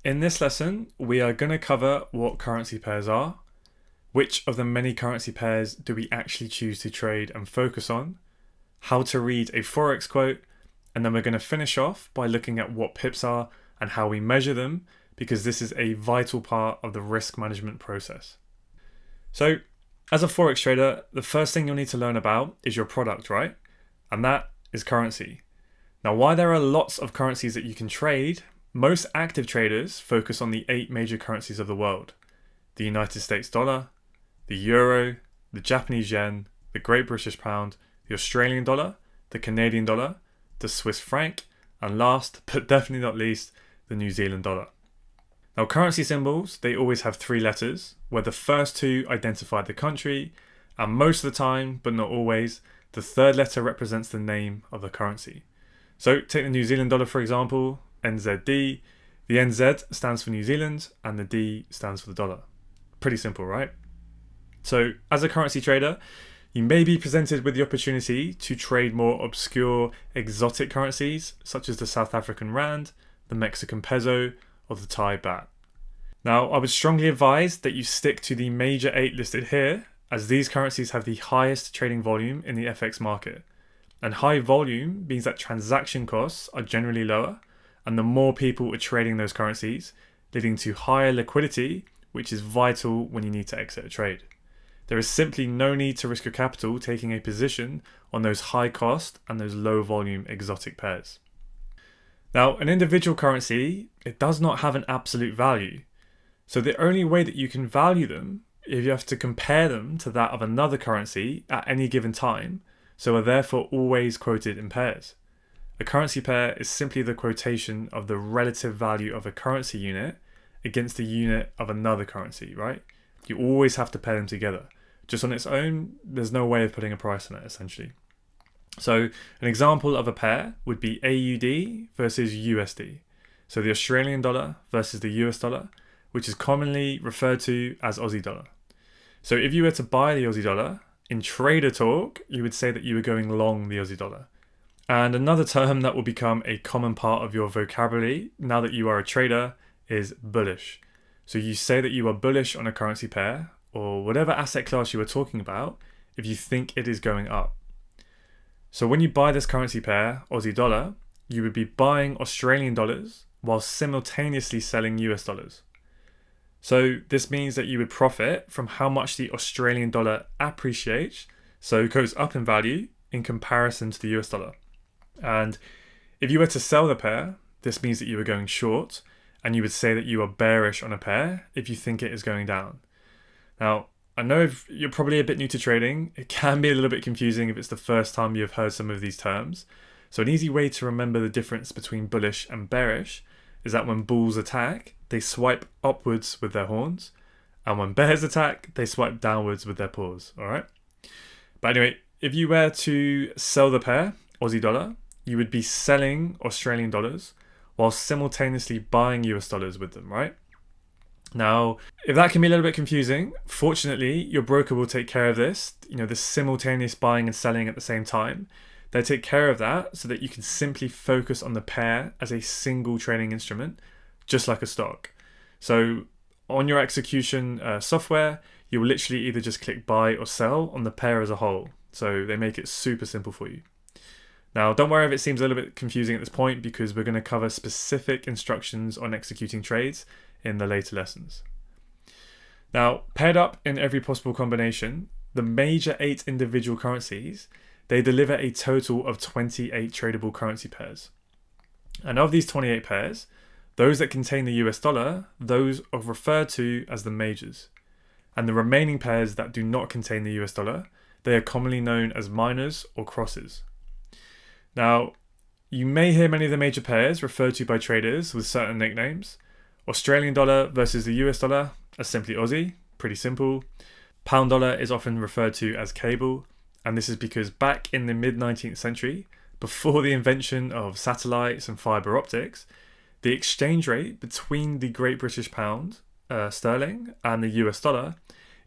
In this lesson, we are going to cover what currency pairs are, which of the many currency pairs do we actually choose to trade and focus on, how to read a Forex quote, and then we're going to finish off by looking at what pips are and how we measure them, because this is a vital part of the risk management process. So, as a Forex trader, the first thing you'll need to learn about is your product, right? And that is currency. Now, while there are lots of currencies that you can trade, most active traders focus on the 8 major currencies of the world: the United States dollar, the euro, the Japanese yen, the Great British pound, the Australian dollar, the Canadian dollar, the Swiss franc, and last but definitely not least, the New Zealand dollar. Now, currency symbols, they always have 3 letters, where the first 2 identify the country, and most of the time, but not always, the third letter represents the name of the currency. So take the New Zealand dollar for example, NZD. The NZ stands for New Zealand and the D stands for the dollar. Pretty simple, right? So as a currency trader, you may be presented with the opportunity to trade more obscure exotic currencies such as the South African rand, the Mexican peso, or the Thai baht. Now, I would strongly advise that you stick to the major 8 listed here, as these currencies have the highest trading volume in the FX market. And high volume means that transaction costs are generally lower, and the more people are trading those currencies, leading to higher liquidity, which is vital when you need to exit a trade. There is simply no need to risk your capital taking a position on those high cost and those low volume exotic pairs. Now, an individual currency, it does not have an absolute value. So the only way that you can value them is you have to compare them to that of another currency at any given time, so are therefore always quoted in pairs. A currency pair is simply the quotation of the relative value of a currency unit against the unit of another currency, right? You always have to pair them together. Just on its own, there's no way of putting a price on it, essentially. So an example of a pair would be AUD versus USD. So the Australian dollar versus the US dollar, which is commonly referred to as Aussie dollar. So if you were to buy the Aussie dollar, in trader talk, you would say that you were going long the Aussie dollar. And another term that will become a common part of your vocabulary now that you are a trader is bullish. So you say that you are bullish on a currency pair or whatever asset class you are talking about if you think it is going up. So when you buy this currency pair, Aussie dollar, you would be buying Australian dollars while simultaneously selling US dollars. So this means that you would profit from how much the Australian dollar appreciates, so goes up in value in comparison to the US dollar. And if you were to sell the pair, this means that you are going short, and you would say that you are bearish on a pair if you think it is going down. Now, I know if you're probably a bit new to trading, it can be a little bit confusing if it's the first time you've heard some of these terms. So an easy way to remember the difference between bullish and bearish is that when bulls attack, they swipe upwards with their horns, and when bears attack, they swipe downwards with their paws, alright? But anyway, if you were to sell the pair, Aussie dollar, you would be selling Australian dollars while simultaneously buying US dollars with them, right? Now, if that can be a little bit confusing, fortunately, your broker will take care of this, this simultaneous buying and selling at the same time. They take care of that so that you can simply focus on the pair as a single trading instrument, just like a stock. So on your execution software, you will literally either just click buy or sell on the pair as a whole. So they make it super simple for you. Now, don't worry if it seems a little bit confusing at this point, because we're going to cover specific instructions on executing trades in the later lessons. Now, paired up in every possible combination, the major 8 individual currencies, they deliver a total of 28 tradable currency pairs. And of these 28 pairs, those that contain the US dollar, those are referred to as the majors. And the remaining pairs that do not contain the US dollar, they are commonly known as minors or crosses. Now, you may hear many of the major pairs referred to by traders with certain nicknames. Australian dollar versus the US dollar are simply Aussie, pretty simple. Pound dollar is often referred to as cable, and this is because back in the mid-19th century, before the invention of satellites and fibre optics, the exchange rate between the Great British pound, sterling, and the US dollar,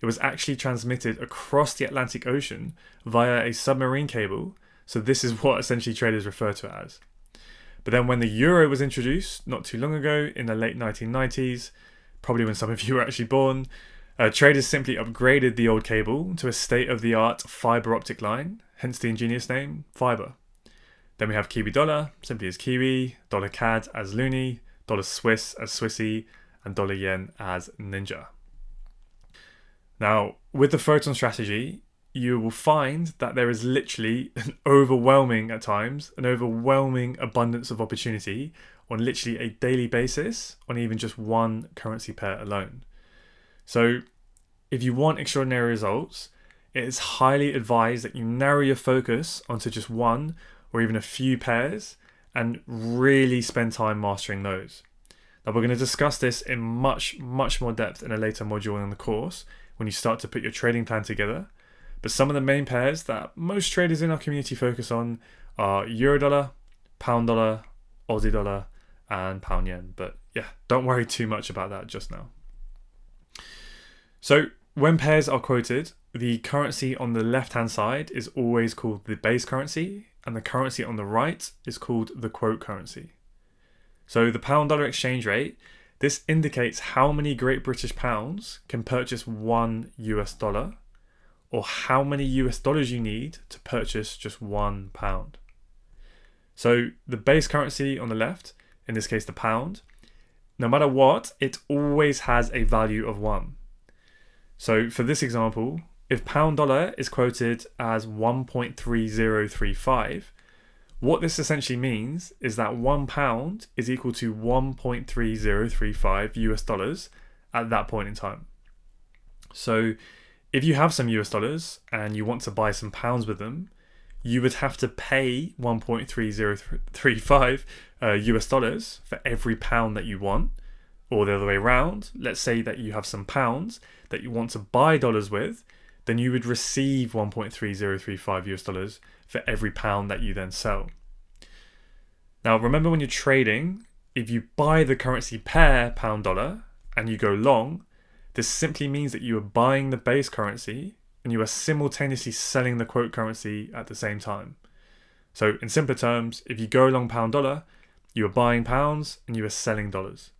it was actually transmitted across the Atlantic Ocean via a submarine cable. So this is what essentially traders refer to it as. But then when the euro was introduced not too long ago in the late 1990s, probably when some of you were actually born, traders simply upgraded the old cable to a state-of-the-art fiber optic line, hence the ingenious name, fiber. Then we have Kiwi dollar, simply as Kiwi, dollar CAD as Loonie, dollar Swiss as Swissy, and dollar yen as Ninja. Now, with the photon strategy, you will find that there is literally an overwhelming abundance of opportunity on literally a daily basis on even just one currency pair alone. So if you want extraordinary results, it is highly advised that you narrow your focus onto just one or even a few pairs and really spend time mastering those. Now we're going to discuss this in much more depth in a later module in the course when you start to put your trading plan together. But some of the main pairs that most traders in our community focus on are euro dollar, pound dollar, Aussie dollar, and pound yen. But yeah, don't worry too much about that just now. So when pairs are quoted, the currency on the left-hand side is always called the base currency, and the currency on the right is called the quote currency. So the pound dollar exchange rate, this indicates how many Great British pounds can purchase one US dollar, or how many US dollars you need to purchase just £1. So the base currency on the left, in this case the pound, no matter what, it always has a value of 1. So for this example, if pound dollar is quoted as 1.3035, what this essentially means is that £1 is equal to 1.3035 US dollars at that point in time. So if you have some US dollars and you want to buy some pounds with them, you would have to pay 1.3035 US dollars for every pound that you want. Or the other way around, let's say that you have some pounds that you want to buy dollars with, then you would receive 1.3035 US dollars for every pound that you then sell. Now remember, when you're trading, if you buy the currency pair pound dollar and you go long, this simply means that you are buying the base currency and you are simultaneously selling the quote currency at the same time. So in simpler terms, if you go long pound dollar, you are buying pounds and you are selling dollars.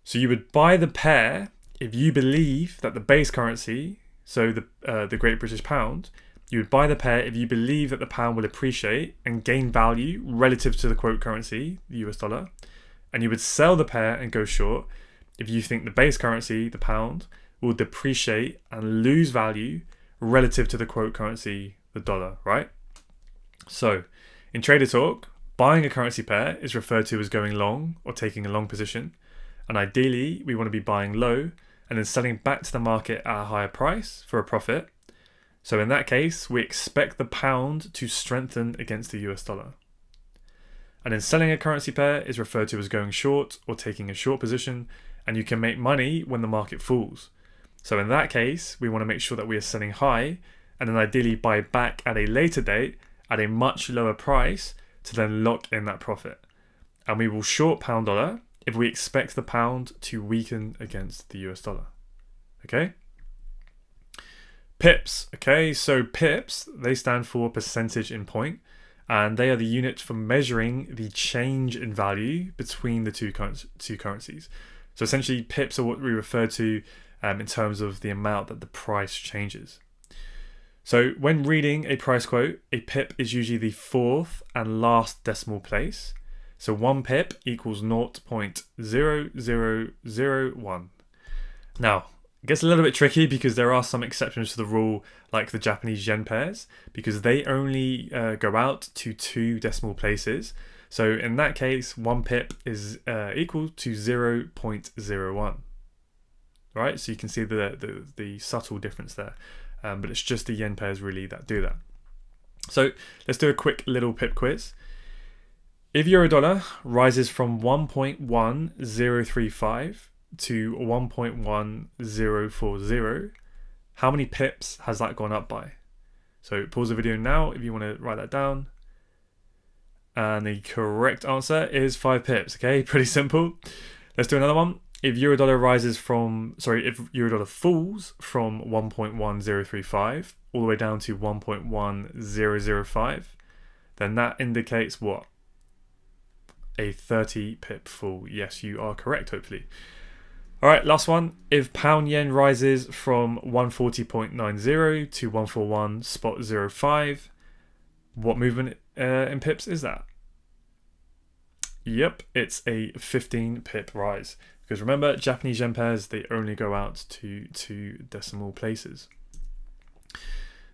So you would buy the pair if you believe that the base currency, so the Great British Pound, you would buy the pair if you believe that the pound will appreciate and gain value relative to the quote currency, the US dollar, and you would sell the pair and go short if you think the base currency, the pound, will depreciate and lose value relative to the quote currency, the dollar, right? So in trader talk, buying a currency pair is referred to as going long or taking a long position. And ideally, we want to be buying low and then selling back to the market at a higher price for a profit. So in that case, we expect the pound to strengthen against the US dollar. And then selling a currency pair is referred to as going short or taking a short position, and you can make money when the market falls. So in that case, we want to make sure that we are selling high and then ideally buy back at a later date at a much lower price to then lock in that profit. And we will short pound dollar if we expect the pound to weaken against the US dollar. Okay? Pips. Okay, so pips, they stand for percentage in point, and they are the unit for measuring the change in value between the two currencies. So essentially, pips are what we refer to in terms of the amount that the price changes. So when reading a price quote, a pip is usually the fourth and last decimal place. So 1 pip equals 0.0001. Now, it gets a little bit tricky because there are some exceptions to the rule, like the Japanese yen pairs, because they only go out to 2 decimal places. So in that case, 1 pip is equal to 0.01. Right, so you can see the subtle difference there, but it's just the yen pairs really that do that. So let's do a quick little pip quiz. If euro dollar rises from 1.1035 to 1.1040, how many pips has that gone up by? So pause the video now if you want to write that down. And the correct answer is 5 pips. Okay, pretty simple. Let's do another one. If euro dollar falls from 1.1035 all the way down to 1.1005, then that indicates what? a 30 pip fall. Yes, you are correct, hopefully. All right, last one. If pound yen rises from 140.90 to 141.05, what movement in pips is that? Yep, it's a 15 pip rise. Because remember, Japanese yen pairs, they only go out to 2 decimal places.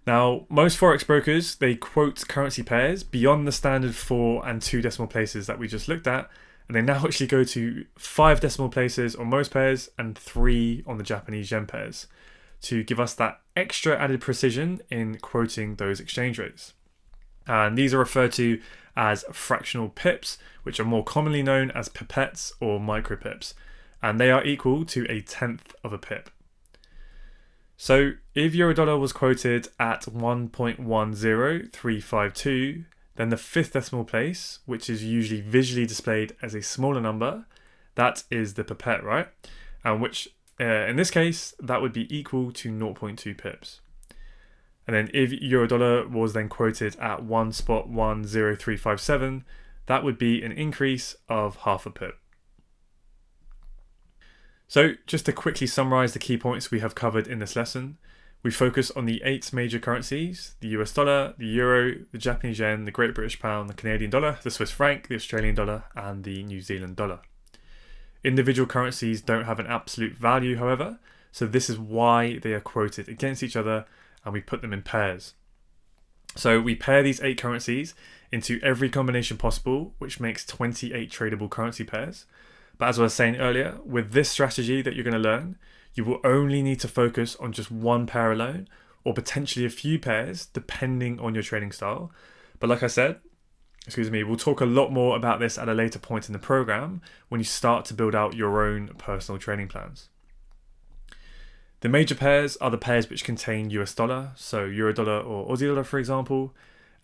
Now, most Forex brokers, they quote currency pairs beyond the standard 4 and 2 decimal places that we just looked at, and they now actually go to 5 decimal places on most pairs and 3 on the Japanese yen pairs to give us that extra added precision in quoting those exchange rates. And these are referred to as fractional pips, which are more commonly known as pipettes or micro pips, and they are equal to a tenth of a pip. So if euro dollar was quoted at 1.10352, then the 5th decimal place, which is usually visually displayed as a smaller number, that is the pipette, right? And which, in this case, that would be equal to 0.2 pips. And then if euro dollar was then quoted at 1.10357, that would be an increase of half a pip. So just to quickly summarize the key points we have covered in this lesson, we focus on the 8 major currencies: the US dollar, the euro, the Japanese yen, the Great British pound, the Canadian dollar, the Swiss franc, the Australian dollar, and the New Zealand dollar. Individual currencies don't have an absolute value, however, so this is why they are quoted against each other, and we put them in pairs. So we pair these 8 currencies into every combination possible, which makes 28 tradable currency pairs. But as I was saying earlier, with this strategy that you're going to learn, you will only need to focus on just one pair alone, or potentially a few pairs, depending on your trading style. But like I said, we'll talk a lot more about this at a later point in the program when you start to build out your own personal trading plans. The major pairs are the pairs which contain US dollar, so euro dollar or Aussie dollar, for example.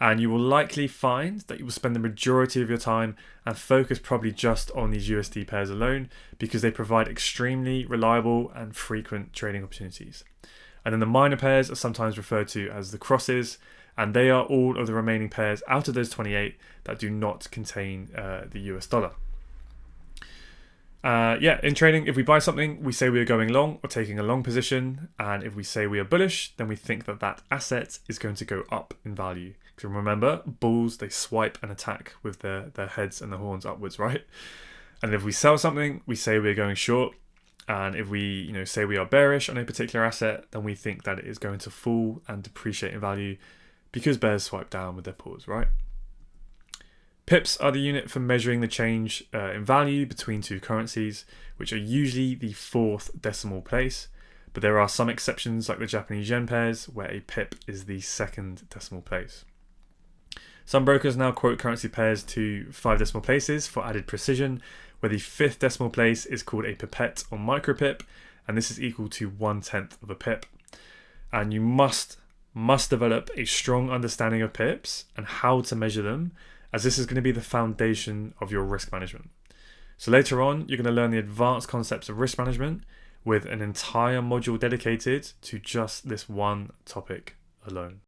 And you will likely find that you will spend the majority of your time and focus probably just on these USD pairs alone, because they provide extremely reliable and frequent trading opportunities. And then the minor pairs are sometimes referred to as the crosses, and they are all of the remaining pairs out of those 28 that do not contain the US dollar. In trading, if we buy something, we say we are going long or taking a long position, and if we say we are bullish, then we think that that asset is going to go up in value. Because remember, bulls, they swipe and attack with their heads and their horns upwards, right? And if we sell something, we say we're going short, and if we say we are bearish on a particular asset, then we think that it is going to fall and depreciate in value because bears swipe down with their paws, right? Pips are the unit for measuring the change in value between 2 currencies, which are usually the 4th decimal place, but there are some exceptions like the Japanese yen pairs where a pip is the 2nd decimal place. Some brokers now quote currency pairs to 5 decimal places for added precision, where the 5th decimal place is called a pipette or micro pip, and this is equal to 1/10 of a pip. And you must develop a strong understanding of pips and how to measure them, as this is going to be the foundation of your risk management. So later on, you're going to learn the advanced concepts of risk management with an entire module dedicated to just this one topic alone.